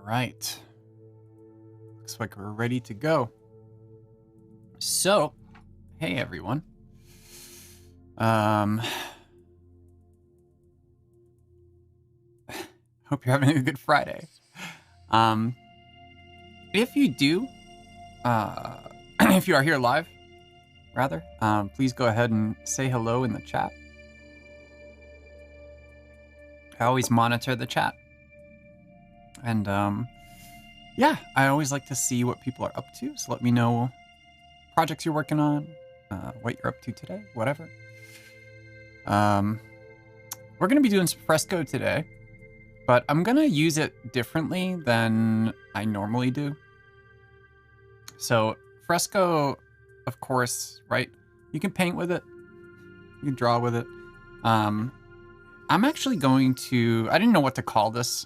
right. Looks like we're ready to go. So, hey everyone. Hope you're having a good Friday. If you do, if you are here live, rather, please go ahead and say hello in the chat. I always monitor the chat. And, yeah, I always like to see what people are up to. So let me know projects you're working on, what you're up to today, whatever. We're going to be doing some fresco today, but I'm going to use it differently than I normally do. So fresco, of course, right? You can paint with it. You can draw with it. I'm actually going to, I didn't know what to call this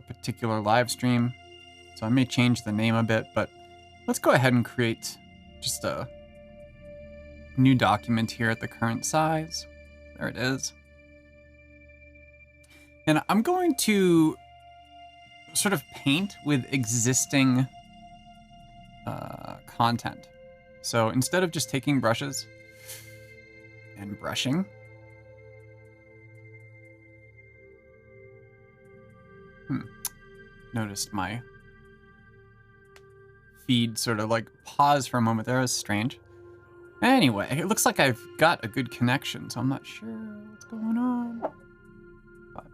particular live stream, so I may change the name a bit, but let's go ahead and create just a new document here at the current size. There it is. And I'm going to sort of paint with existing content. So instead of just taking brushes and brushing, noticed my feed sort of like pause for a moment there. It was strange. Anyway, it looks like I've got a good connection, so I'm not sure what's going on. But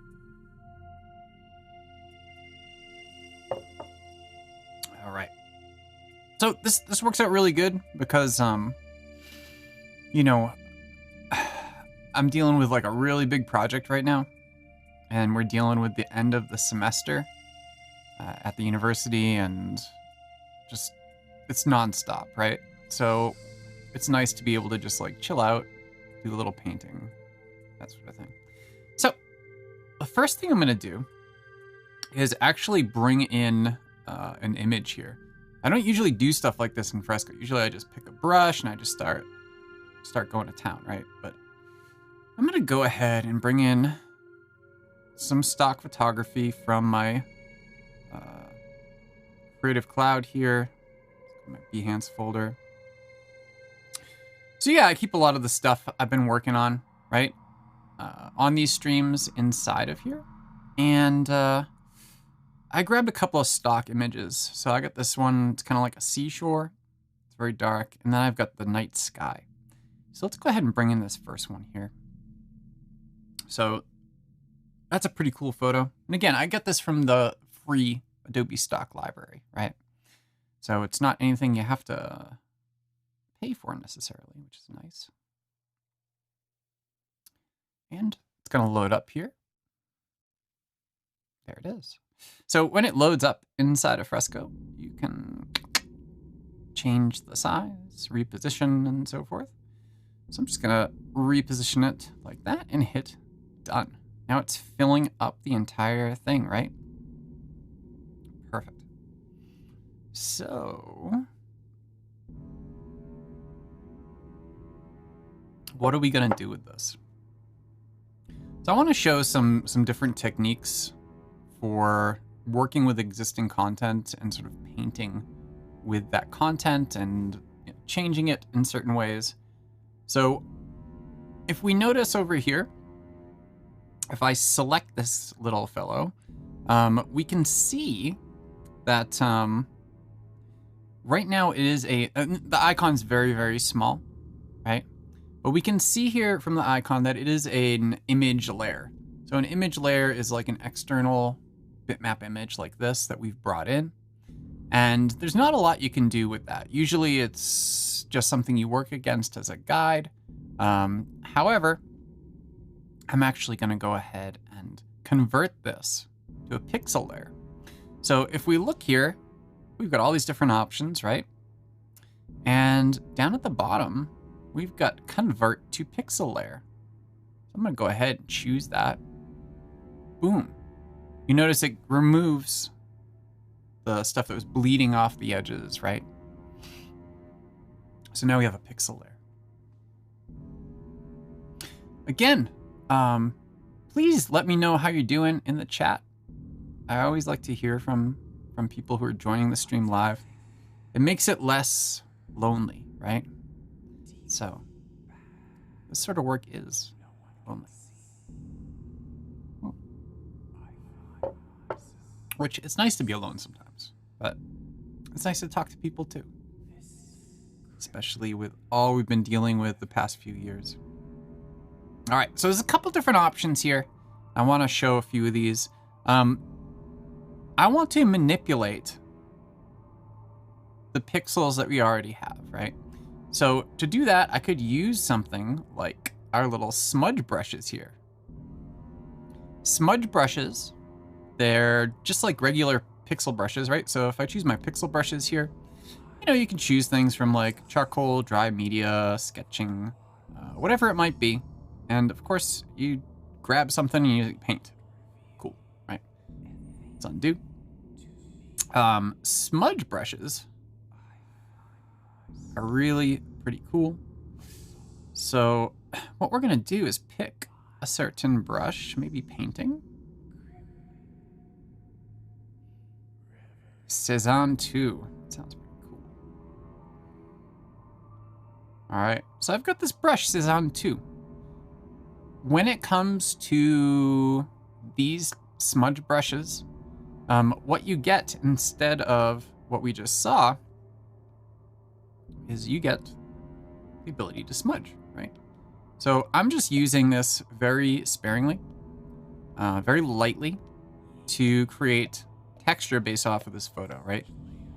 all right. So this works out really good because you know, I'm dealing with like a really big project right now, and we're dealing with the end of the semester at the university, and just it's nonstop, right? So it's nice to be able to just like chill out, do a little painting, that sort of thing. So the first thing I'm gonna do is actually bring in an image here. I don't usually do stuff like this in fresco. Usually I just pick a brush and I just start going to town, right? But I'm gonna go ahead and bring in some stock photography from my Creative Cloud here, my Behance folder. So yeah, I keep a lot of the stuff I've been working on, right, on these streams inside of here. And I grabbed a couple of stock images. So I got this one, it's kind of like a seashore. It's very dark. And then I've got the night sky. So let's go ahead and bring in this first one here. So that's a pretty cool photo. And again, I get this from the free Adobe stock library, right? So it's not anything you have to pay for necessarily, which is nice. And it's going to load up here. There it is. So when it loads up inside of Fresco, you can change the size, reposition, and so forth. So I'm just going to reposition it like that and hit done. Now it's filling up the entire thing, right? Perfect. So what are we going to do with this? So I want to show some different techniques for working with existing content and sort of painting with that content and changing it in certain ways. So if we notice over here, if I select this little fellow, we can see that right now it is the icon's very, very small, right? But we can see here from the icon that it is an image layer. So an image layer is like an external bitmap image like this that we've brought in. And there's not a lot you can do with that. Usually it's just something you work against as a guide. However, I'm actually going to go ahead and convert this to a pixel layer. So if we look here, we've got all these different options, right? And down at the bottom, we've got convert to pixel layer. So I'm going to go ahead and choose that. Boom. You notice it removes the stuff that was bleeding off the edges, right? So now we have a pixel layer. Again, please let me know how you're doing in the chat. I always like to hear from people who are joining the stream live. It makes it less lonely, right? So this sort of work is lonely. Which, it's nice to be alone sometimes, but it's nice to talk to people too. Especially with all we've been dealing with the past few years. All right, so there's a couple different options here. I want to show a few of these. I want to manipulate the pixels that we already have, right? So to do that, I could use something like our little smudge brushes here. Smudge brushes, they're just like regular pixel brushes, right? So if I choose my pixel brushes here, you know, you can choose things from like charcoal, dry media, sketching, whatever it might be. And of course, you grab something and you paint. Cool, right? Let's undo. Smudge brushes are really pretty cool. So what we're gonna do is pick a certain brush, maybe painting. Cezanne 2, sounds pretty cool. All right, so I've got this brush, Cezanne 2. When it comes to these smudge brushes, what you get instead of what we just saw is you get the ability to smudge, right? So I'm just using this very sparingly, very lightly to create texture based off of this photo, right?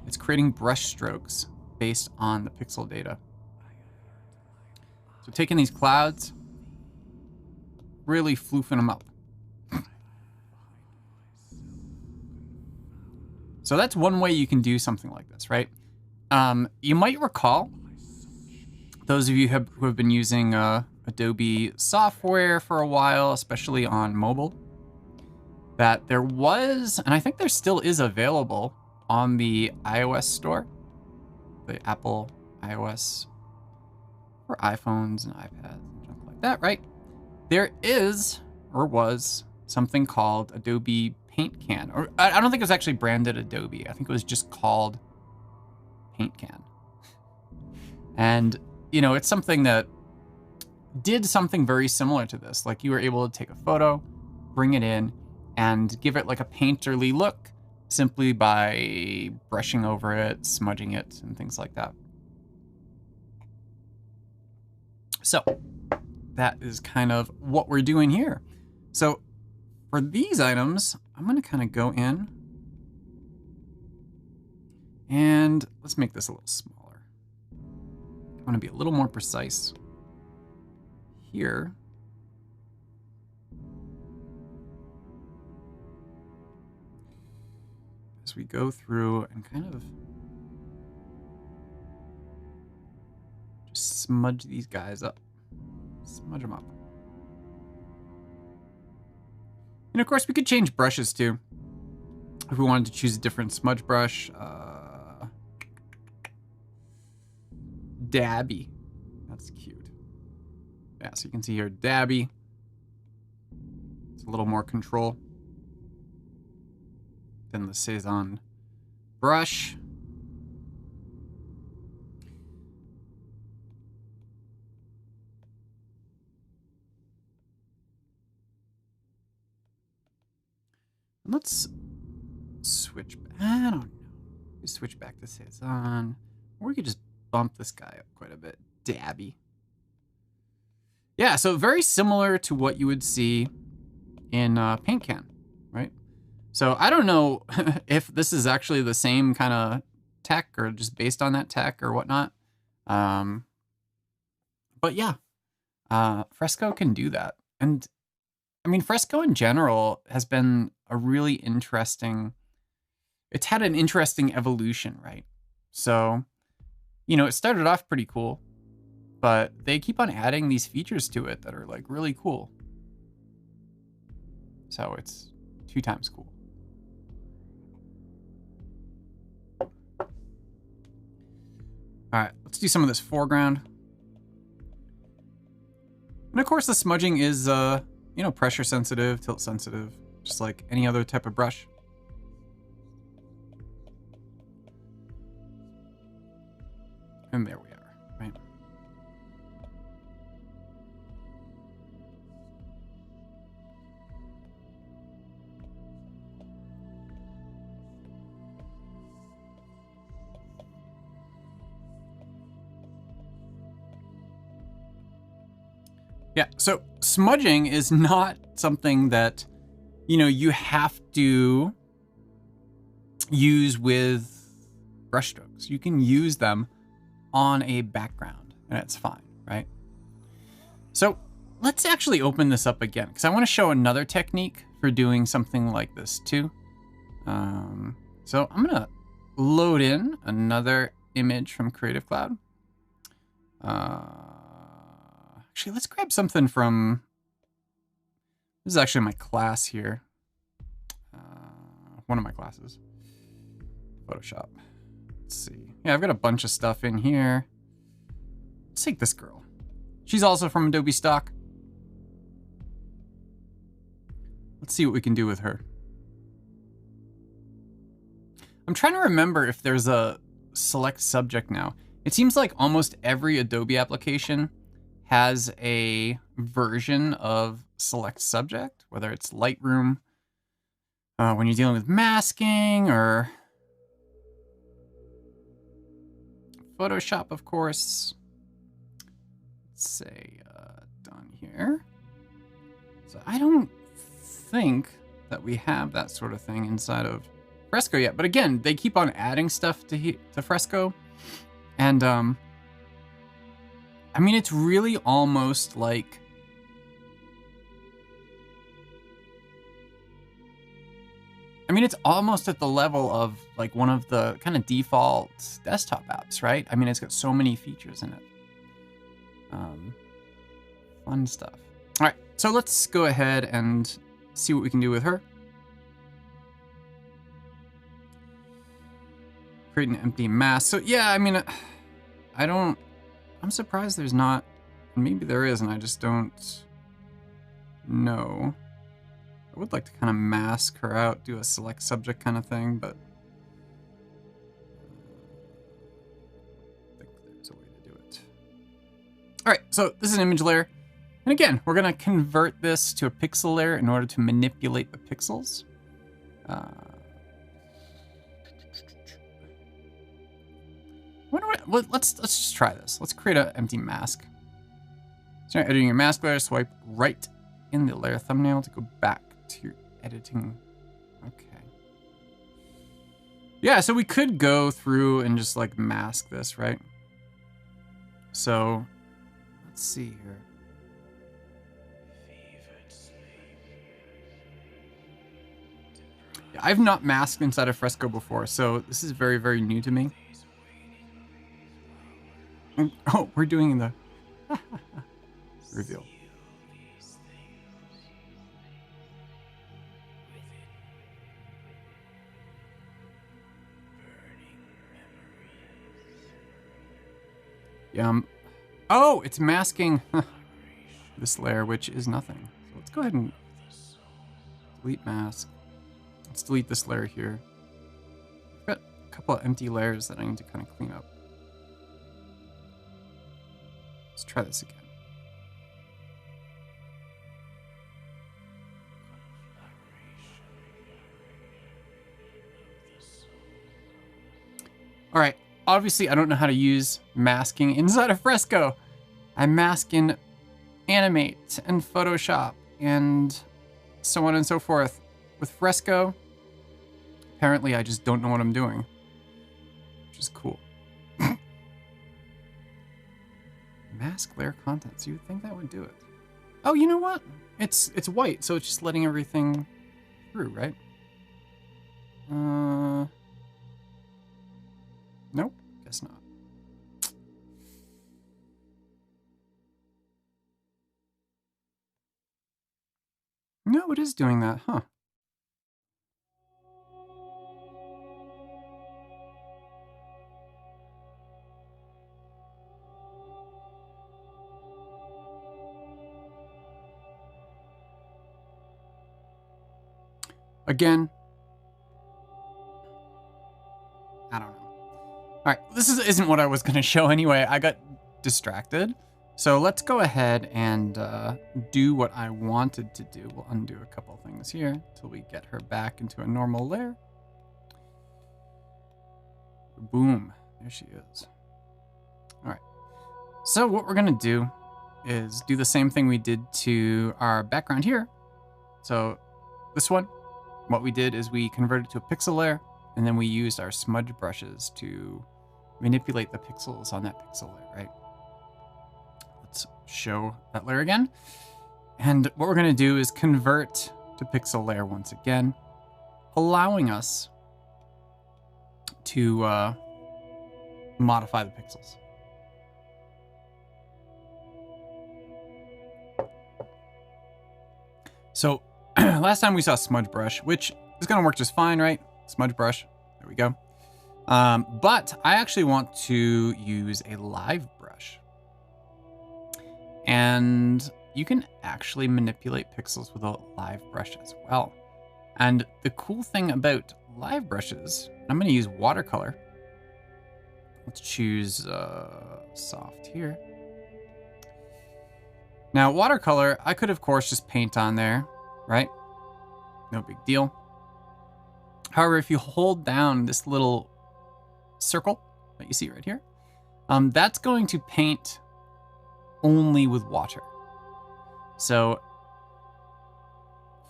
It's creating brush strokes based on the pixel data. So taking these clouds, really floofing them up. So that's one way you can do something like this, right? You might recall, those of you who have been using Adobe software for a while, especially on mobile, that there was, and I think there still is available on the iOS store, the Apple iOS for iPhones and iPads and junk like that, right? There is, or was, something called Adobe Paint Can. Or I don't think it was actually branded Adobe. I think it was just called Paint Can. And, you know, it's something that did something very similar to this. Like you were able to take a photo, bring it in, and give it like a painterly look simply by brushing over it, smudging it, and things like that. So that is kind of what we're doing here. So for these items, I'm going to kind of go in and let's make this a little smaller. I want to be a little more precise here. As we go through and kind of just smudge these guys up. Smudge them up. And of course, we could change brushes too. If we wanted to choose a different smudge brush. Dabby. That's cute. Yeah, so you can see here, Dabby. It's a little more control than the Cezanne brush. Let's switch. I don't know. We switch back to Cezanne, or we could just bump this guy up quite a bit. Dabby. Yeah, so very similar to what you would see in Paint Can, right? So I don't know if this is actually the same kind of tech or just based on that tech or whatnot. But yeah, Fresco can do that. And I mean, Fresco in general has been a really interesting, it's had an interesting evolution, right? So, you know, it started off pretty cool, but they keep on adding these features to it that are like really cool. So it's 2 times cool. All right, let's do some of this foreground. And of course the smudging is, you know, pressure sensitive, tilt sensitive, just like any other type of brush. And there we are, right? Yeah, so smudging is not something that, you know, you have to use with brush strokes. You can use them on a background and it's fine, right? So let's actually open this up again because I want to show another technique for doing something like this too. So I'm gonna load in another image from Creative Cloud. Actually, let's grab something from, this is actually my class here. One of my classes, Photoshop. Let's see. Yeah, I've got a bunch of stuff in here. Let's take this girl. She's also from Adobe Stock. Let's see what we can do with her. I'm trying to remember if there's a select subject now. It seems like almost every Adobe application has a version of select subject, whether it's Lightroom, when you're dealing with masking, or Photoshop, of course. Let's say done here. So I don't think that we have that sort of thing inside of Fresco yet. But again, they keep on adding stuff to Fresco. And I mean, it's really almost like, I mean, it's almost at the level of like one of the kind of default desktop apps, right? I mean, it's got so many features in it. Fun stuff. All right, so let's go ahead and see what we can do with her. Create an empty mask. So yeah, I mean, I'm surprised there's not, maybe there is and I just don't know. I would like to kind of mask her out, do a select subject kind of thing, but I think there's a way to do it. All right, so this is an image layer. And again, we're gonna convert this to a pixel layer in order to manipulate the pixels. Let's just try this. Let's create an empty mask. Start editing your mask layer, swipe right in the layer thumbnail to go back to your editing. Okay. Yeah, so we could go through and just like mask this, right? So let's see here. Yeah, I've not masked inside of Fresco before, so this is very, very new to me. Oh, we're doing the reveal. Oh, it's masking this layer, which is nothing. So let's go ahead and delete mask. Let's delete this layer here. I've got a couple of empty layers that I need to kind of clean up. Let's try this again. All right, obviously I don't know how to use masking inside of Fresco. I mask in Animate and Photoshop and so on and so forth. With Fresco, apparently I just don't know what I'm doing, which is cool. Mask layer contents, you would think that would do it. Oh, you know what? It's white, so it's just letting everything through, right? Nope, guess not. No, it is doing that, huh? Again, I don't know. right, this isn't what I was going to show anyway. I got distracted. So let's go ahead and do what I wanted to do. We'll undo a couple things here until we get her back into a normal layer. Boom, there she is. All right, so what we're gonna do is do the same thing we did to our background here. So this one, what we did is we converted to a pixel layer, and then we used our smudge brushes to manipulate the pixels on that pixel layer, right? Let's show that layer again. And what we're gonna do is convert to pixel layer once again, allowing us to modify the pixels. So last time we saw Smudge Brush, which is gonna work just fine, right? Smudge Brush, there we go. But I actually want to use a live brush. And you can actually manipulate pixels with a live brush as well. And the cool thing about live brushes, I'm gonna use watercolor. Let's choose soft here. Now watercolor, I could of course just paint on there, right? No big deal. However, if you hold down this little circle that you see right here, that's going to paint only with water. So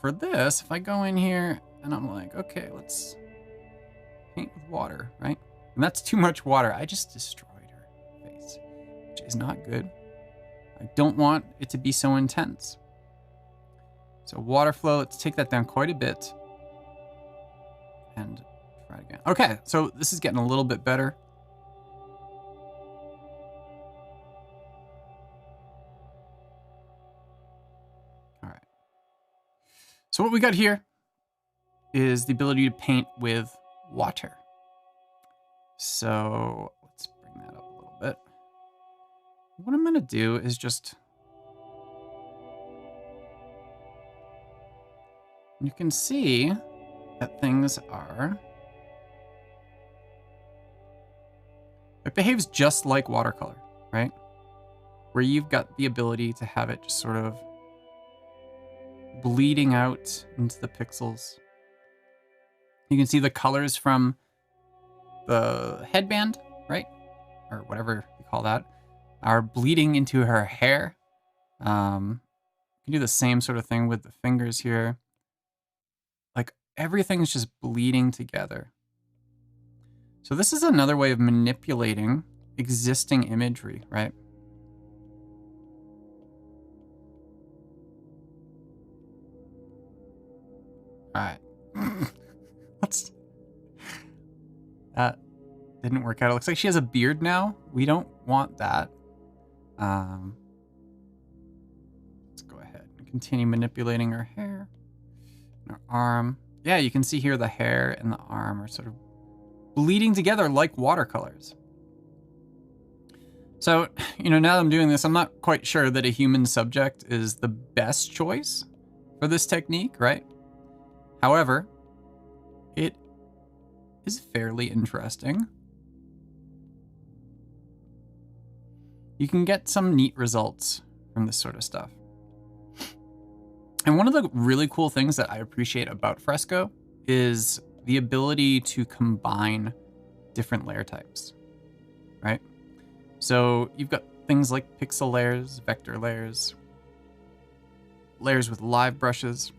for this, if I go in here and I'm like, okay, let's paint with water, right? And that's too much water. I just destroyed her face, which is not good. I don't want it to be so intense. So water flow, let's take that down quite a bit. And try it again. Okay, so this is getting a little bit better. All right. So what we got here is the ability to paint with water. So let's bring that up a little bit. What I'm gonna do is just, you can see that things are, it behaves just like watercolor, right? Where you've got the ability to have it just sort of bleeding out into the pixels. You can see the colors from the headband, right? Or whatever you call that, are bleeding into her hair. You can do the same sort of thing with the fingers here. Like everything's just bleeding together. So this is another way of manipulating existing imagery, right? All right. That didn't work out. It looks like she has a beard now. We don't want that. Let's go ahead and continue manipulating her hair and her arm. Yeah, you can see here the hair and the arm are sort of bleeding together like watercolors. So, now that I'm doing this, I'm not quite sure that a human subject is the best choice for this technique, right? However, it is fairly interesting. You can get some neat results from this sort of stuff. And one of the really cool things that I appreciate about Fresco is the ability to combine different layer types, right? So you've got things like pixel layers, vector layers, layers with live brushes.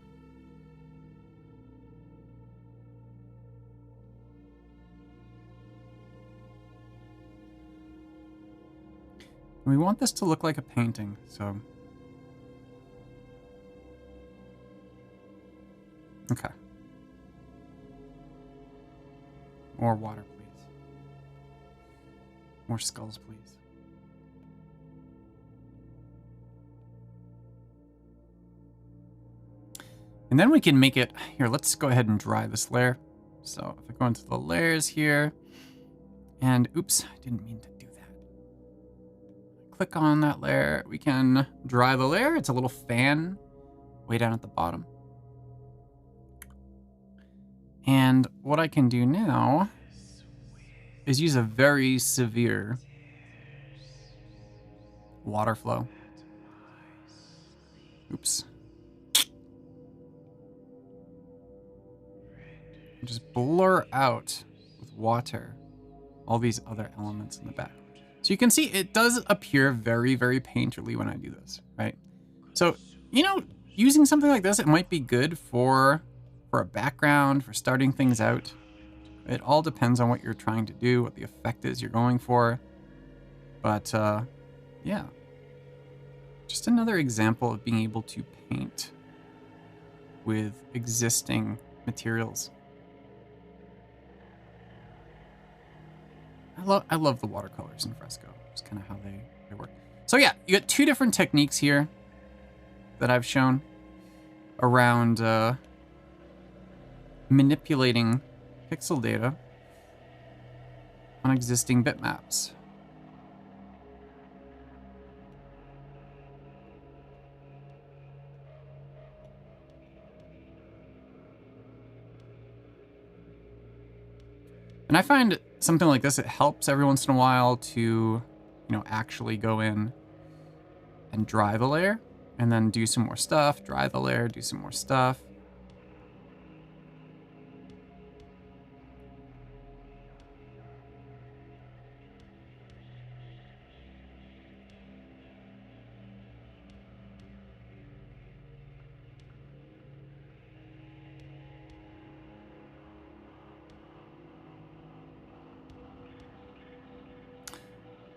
We want this to look like a painting, so. Okay. More water, please. More skulls, please. And then we can make it, here, let's go ahead and dry this layer. So if I go into the layers here, and oops, I didn't mean to do that. Click on that layer, we can dry the layer. It's a little fan way down at the bottom. And what I can do now is use a very severe water flow. Oops. Just blur out with water all these other elements in the back. So you can see it does appear very, very painterly when I do this, right? So, you know, using something like this, it might be good for a background, for starting things out. It all depends on what you're trying to do, what the effect is you're going for. But yeah, just another example of being able to paint with existing materials. I love the watercolors in fresco. It's kind of how they work. So yeah, you got two different techniques here that I've shown around manipulating pixel data on existing bitmaps. And I find something like this, it helps every once in a while to, you know, actually go in and dry the layer and then do some more stuff, dry the layer, do some more stuff.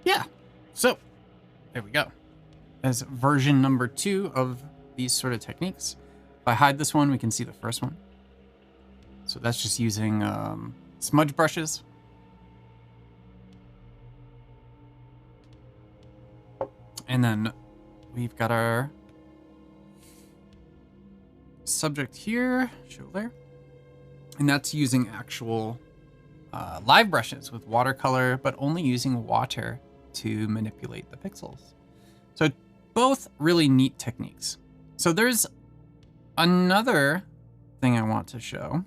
Yeah, so there we go. As version number 2 of these sort of techniques. If I hide this one, we can see the first one. So that's just using smudge brushes. And then we've got our subject here, show layer. And that's using actual live brushes with watercolor, but only using water to manipulate the pixels. So both really neat techniques. So there's another thing I want to show.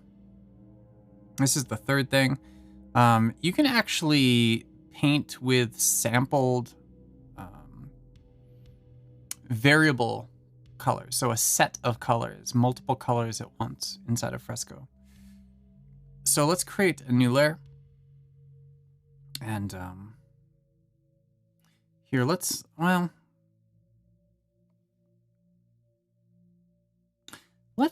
This is the third thing. You can actually paint with sampled variable colors. So a set of colors, multiple colors at once inside of fresco. So let's create a new layer. And here, let's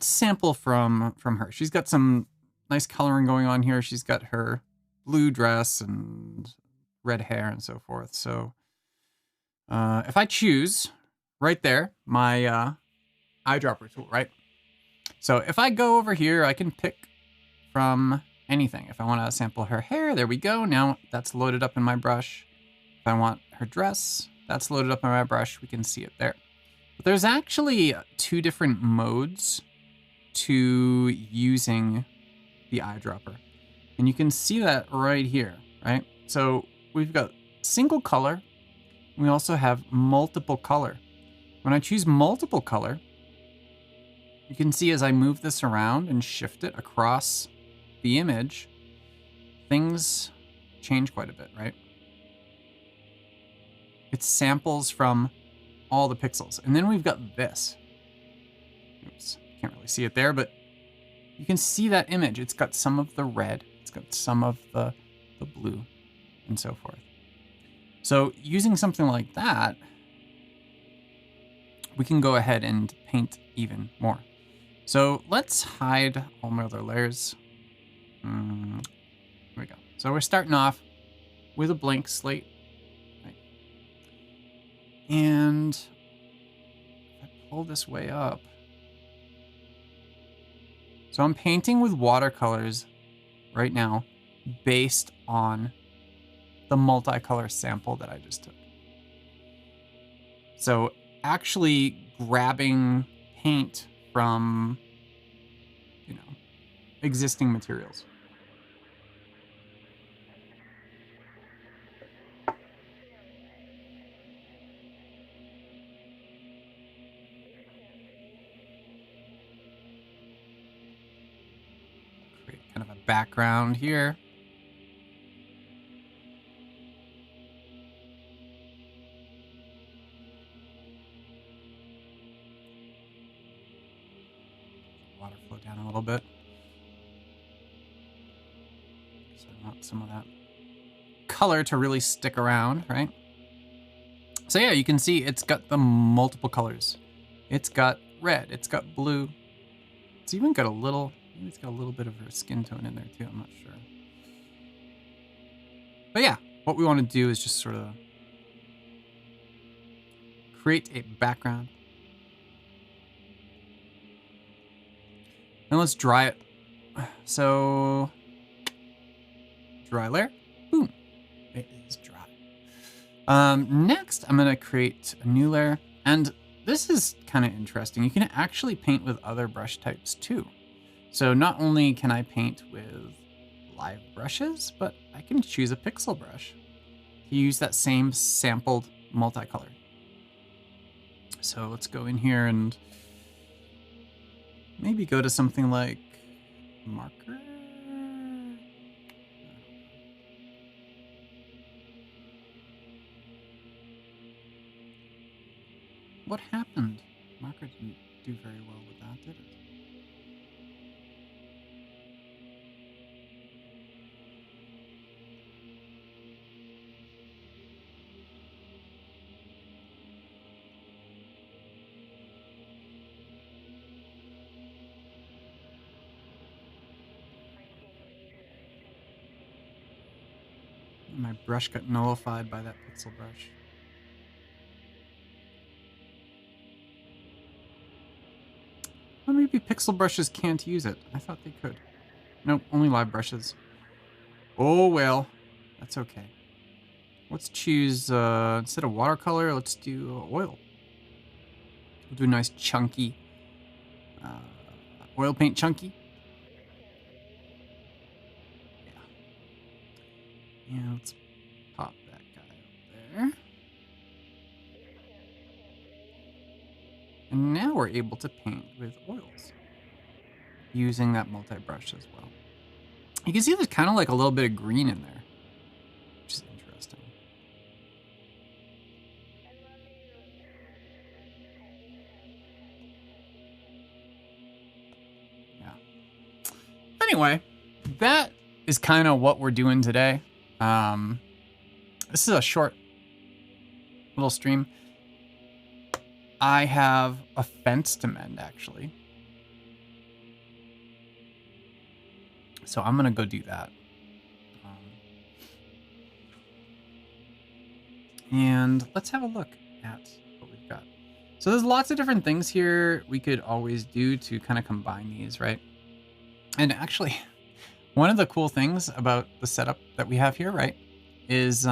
sample from her. She's got some nice coloring going on here. She's got her blue dress and red hair and so forth. So if I choose right there, my eyedropper tool, right? So if I go over here, I can pick from anything. If I want to sample her hair, there we go. Now that's loaded up in my brush. If I want her dress, that's loaded up in my brush. We can see it there. But there's actually 2 different modes to using the eyedropper. And you can see that right here, right? So we've got single color. We also have multiple color. When I choose multiple color, you can see as I move this around and shift it across the image, things change quite a bit, right? It samples from all the pixels. And then we've got this. Oops, can't really see it there, but you can see that image. It's got some of the red, it's got some of the blue, and so forth. So using something like that, we can go ahead and paint even more. So let's hide all my other layers. Here we go. So we're starting off with a blank slate. Right? And if I pull this way up, so I'm painting with watercolors right now based on the multicolor sample that I just took. So actually grabbing paint from, you know, existing materials. Create kind of a background here. water flow down a little bit. So I want some of that color to really stick around, right? So yeah, you can see it's got the multiple colors. It's got red, it's got blue. It's even got a little, maybe it's got a little bit of her skin tone in there too, I'm not sure. But yeah, what we want to do is just sort of create a background. And let's dry it. So, dry layer, boom, it is dry. Next, I'm gonna create a new layer. And this is kind of interesting. You can actually paint with other brush types too. So not only can I paint with live brushes, but I can choose a pixel brush to use that same sampled multicolor. So let's go in here and maybe go to something like marker. What happened? Marker didn't do very well with that, did it? My brush got nullified by that pixel brush. Or maybe pixel brushes can't use it. I thought they could. Nope, only live brushes. Oh well, that's okay. Let's choose, instead of watercolor, let's do oil. We'll do a nice chunky, oil paint chunky. Yeah. And let's pop that guy up there. And now we're able to paint with oils using that multi-brush as well. You can see there's kind of like a little bit of green in there, which is interesting. Yeah. Anyway, that is kind of what we're doing today. This is a short little stream. I have a fence to mend, actually. So I'm gonna go do that. And let's have a look at what we've got. So there's lots of different things here we could always do to kind of combine these, right? And actually, one of the cool things about the setup that we have here, right, is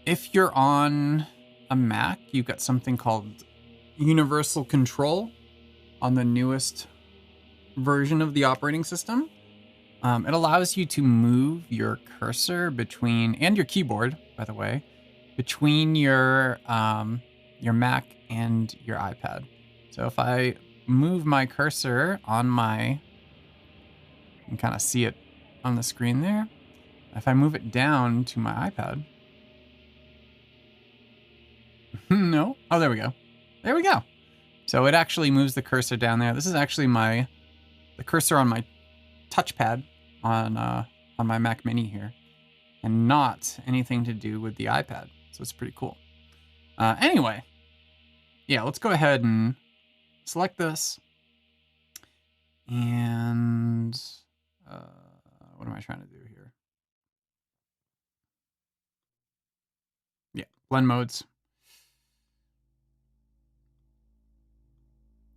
if you're on a Mac, you've got something called Universal Control on the newest version of the operating system. It allows you to move your cursor between, and your keyboard, by the way, between your Mac and your iPad. So if I move my cursor on my, you can kind of see it on the screen there. If I move it down to my iPad, no, oh, there we go. There we go. So it actually moves the cursor down there. This is actually the cursor on my touchpad on my Mac Mini here, and not anything to do with the iPad. So it's pretty cool. Anyway, yeah, let's go ahead and select this. And what am I trying to do here? Yeah, blend modes.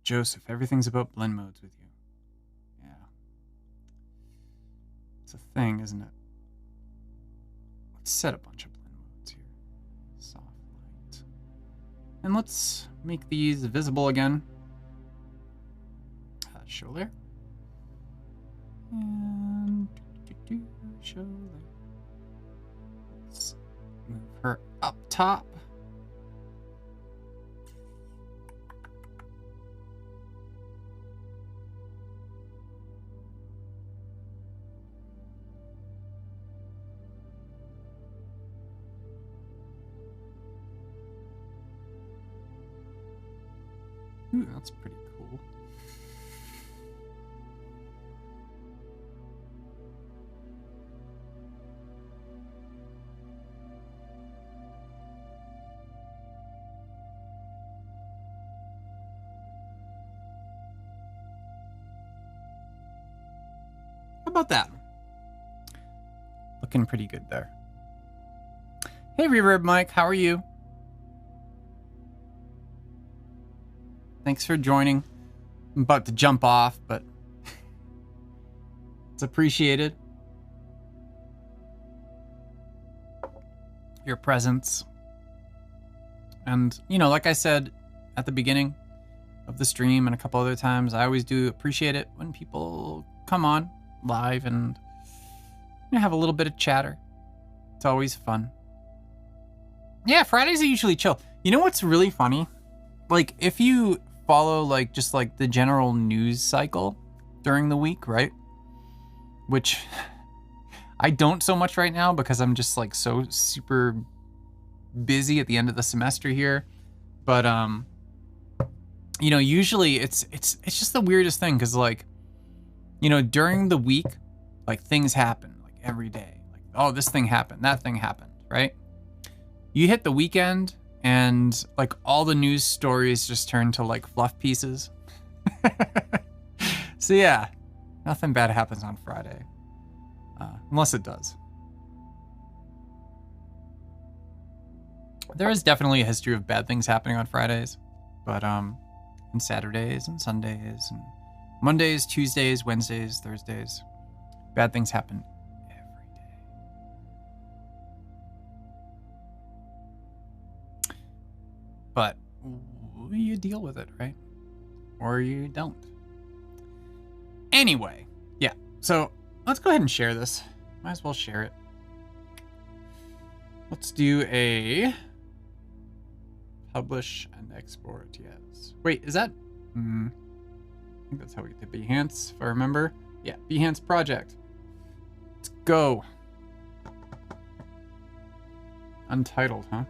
Joseph, everything's about blend modes with you. Yeah. It's a thing, isn't it? Let's set a bunch of blend modes here. Soft light. And let's make these visible again. Show layer. And show layer. Let's move her up top. Ooh, that's pretty cool. about that? Looking pretty good there. Hey, Reverb Mike, how are you? Thanks for joining. I'm about to jump off, but it's appreciated. Your presence. And, you know, like I said at the beginning of the stream and a couple other times, I always do appreciate it when people come on live and have a little bit of chatter. It's always fun. Yeah, Fridays are usually chill. You know what's really funny? Like, if you follow, like, just, like, the general news cycle during the week, right? Which I don't so much right now because I'm just, like, so super busy at the end of the semester here. But, you know, usually it's just the weirdest thing because, like, you know, during the week, like, things happen, like, every day. Like, oh, this thing happened, that thing happened, right? You hit the weekend and, like, all the news stories just turn to, like, fluff pieces. So, yeah, nothing bad happens on Friday. Unless it does. There is definitely a history of bad things happening on Fridays. But, and Saturdays and Sundays and Mondays, Tuesdays, Wednesdays, Thursdays. Bad things happen every day. But you deal with it, right? Or you don't. Anyway, yeah. So let's go ahead and share this. Might as well share it. Let's do a publish and export, yes. Wait, is that... I think that's how we get to Behance, if I remember. Yeah, Behance project. Let's go. Untitled, huh?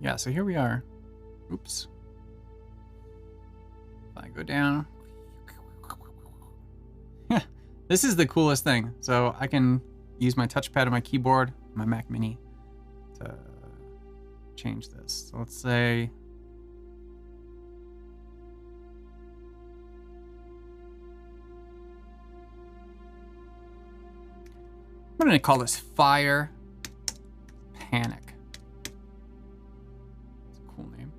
Yeah, so here we are. Oops. If I go down. This is the coolest thing. So I can use my touchpad and my keyboard, my Mac Mini, to change this. So let's say... I'm going to call this Fire Panic. That's a cool name.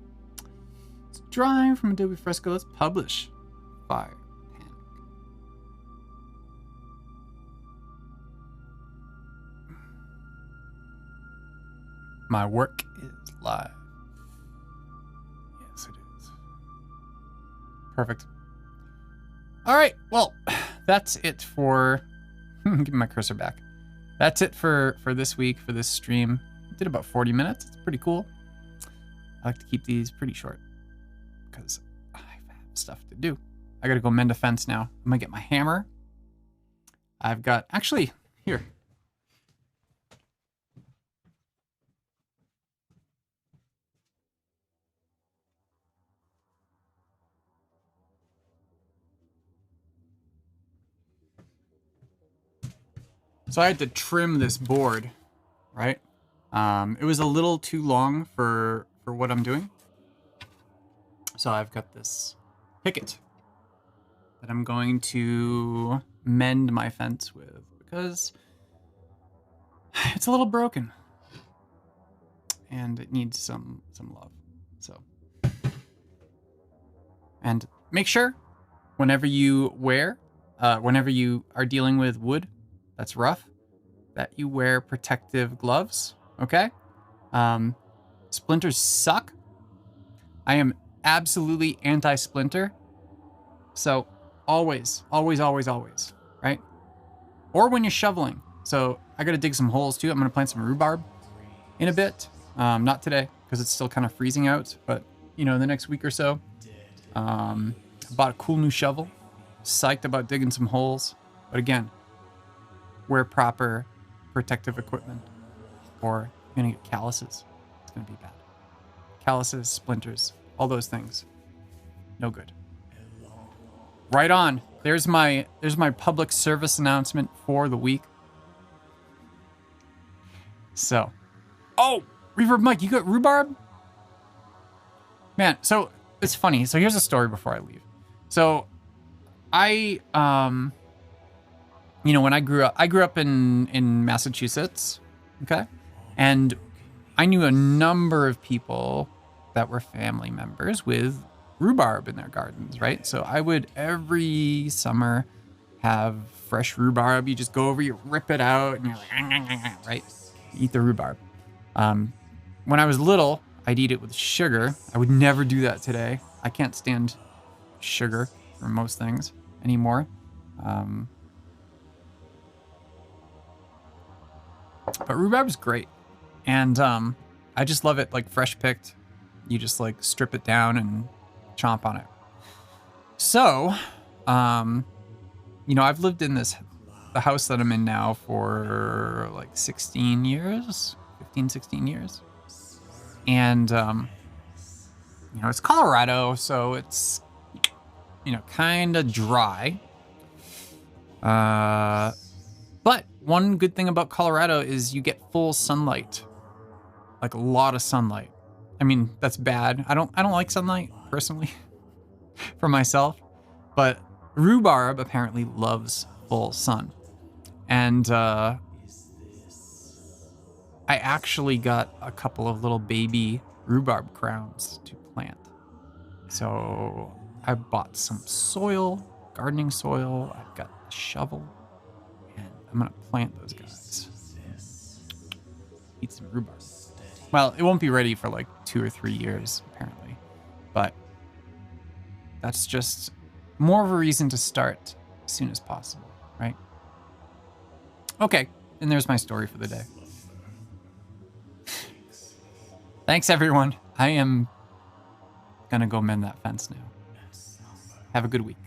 Let's drive from Adobe Fresco. Let's publish Fire Panic. My work is live. Yes, it is. Perfect. All right. Well, that's it for... Give me my cursor back. That's it for this week, for this stream. Did about 40 minutes. It's pretty cool. I like to keep these pretty short because I have stuff to do. I gotta go mend a fence now. I'm gonna get my hammer. I've got, actually, here. So I had to trim this board, right? It was a little too long for what I'm doing. So I've got this picket that I'm going to mend my fence with because it's a little broken and it needs some love. So, and make sure whenever you are dealing with wood that's rough, that you wear protective gloves, okay? Splinters suck. I am absolutely anti-splinter. So always, right? Or when you're shoveling. So I gotta dig some holes too. I'm gonna plant some rhubarb in a bit. Not today, because it's still kind of freezing out, but you know, the next week or so. I bought a cool new shovel. Psyched about digging some holes. But again, wear proper protective equipment or you're gonna get calluses. It's gonna be bad. Calluses, splinters, all those things. No good. Right on. There's my public service announcement for the week. So, oh, Reverb Mike, you got rhubarb? Man, so it's funny. So here's a story before I leave. So you know, when I grew up in Massachusetts, okay? And I knew a number of people that were family members with rhubarb in their gardens, right? So I would every summer have fresh rhubarb. You just go over, you rip it out, and you're like, right? Eat the rhubarb. When I was little, I'd eat it with sugar. I would never do that today. I can't stand sugar for most things anymore. But rhubarb is great. And I just love it like fresh picked. You just like strip it down and chomp on it. So, you know, I've lived in the house that I'm in now for like 16 years, 15, 16 years. And, you know, it's Colorado, so it's, you know, kind of dry. But one good thing about Colorado is you get full sunlight, like a lot of sunlight. I mean, that's bad. I don't like sunlight personally for myself, but rhubarb apparently loves full sun. And I actually got a couple of little baby rhubarb crowns to plant. So I bought some soil, gardening soil. I've got a shovel, and I'm gonna plant those guys. Eat some rhubarb. Well, it won't be ready for like 2 or 3 years, apparently. But that's just more of a reason to start as soon as possible, right? Okay, and there's my story for the day. Thanks, everyone. I am gonna go mend that fence now. Have a good week.